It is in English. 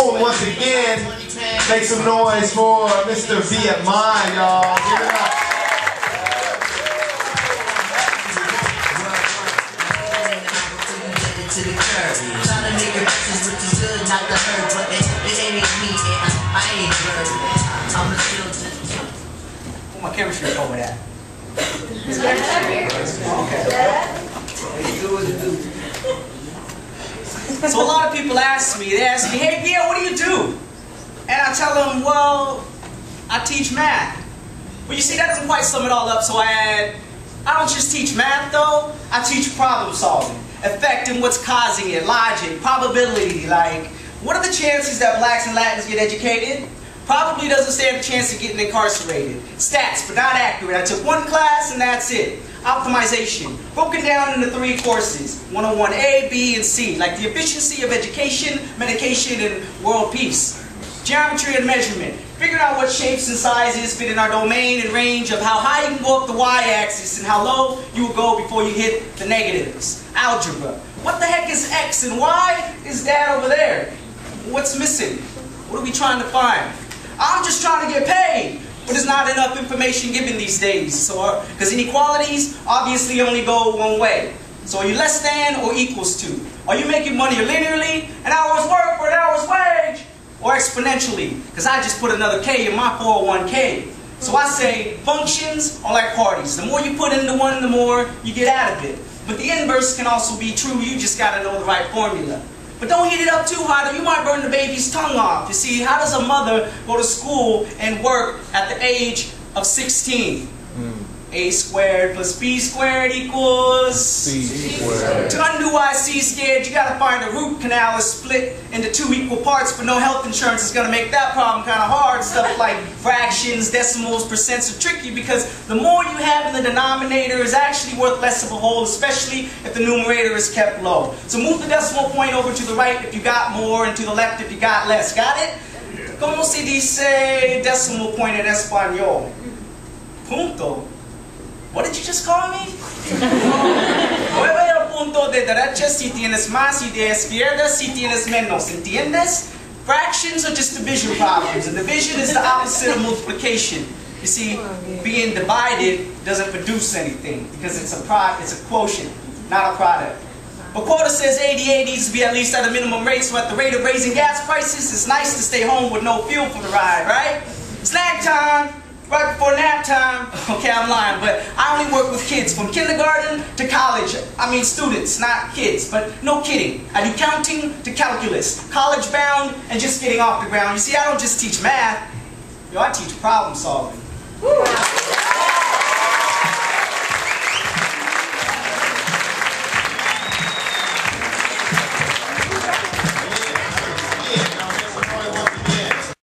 hold once again. Make some noise for Mr. Vietnam, y'all. Give it up. Trying to make a message with the good, not the hurt, but it ain't me, and I ain't hurt. I'm still just. Where my chemistry over there? So a lot of people ask me, hey, yeah, what do you do? And I tell them, well, I teach math. Well, you see, that doesn't quite sum it all up, so I add, I don't just teach math, though. I teach problem solving, effect and what's causing it, logic, probability, like, what are the chances that blacks and Latins get educated? Probably doesn't stand a chance of getting incarcerated. Stats, but not accurate. I took one class and that's it. Optimization, broken down into 3 courses, 101A, B, and C, like the efficiency of education, medication, and world peace. Geometry and measurement, figuring out what shapes and sizes fit in our domain and range of how high you can go up the y-axis and how low you will go before you hit the negatives. Algebra, what the heck is X and why is that over there? What's missing? What are we trying to find? I'm just trying to get paid. But there's not enough information given these days. So, because inequalities obviously only go one way. So are you less than or equals to? Are you making money linearly, an hour's work for an hour's wage? Or exponentially? Because I just put another K in my 401k. So I say functions are like parties. The more you put into one, the more you get out of it. But the inverse can also be true. You just got to know the right formula. But don't heat it up too hot or you might burn the baby's tongue off. You see, how does a mother go to school and work at the age of 16? A squared plus B squared equals C squared. To undo why C scared, you gotta find a root canal is split into 2 equal parts, but no health insurance is gonna make that problem kind of hard. Stuff like fractions, decimals, percents are tricky because the more you have in the denominator is actually worth less of a whole, especially if the numerator is kept low. So move the decimal point over to the right if you got more and to the left if you got less. Got it? Como se dice decimal point in español? Punto. What did you just call me? Mueve el punto de derecha si tienes más y de izquierda si tienes menos. ¿Entiendes? Fractions are just division problems, and division is the opposite of multiplication. You see, being divided doesn't produce anything because it's a quotient, not a product. But quota says ADA needs to be at least at a minimum rate, so at the rate of raising gas prices, it's nice to stay home with no fuel for the ride, right? Snack time! Right before nap time, okay, I'm lying, but I only work with kids from kindergarten to college. I mean students, not kids, but no kidding. I do counting to calculus, college bound, and just getting off the ground. You see, I don't just teach math, yo, I teach problem solving. Woo.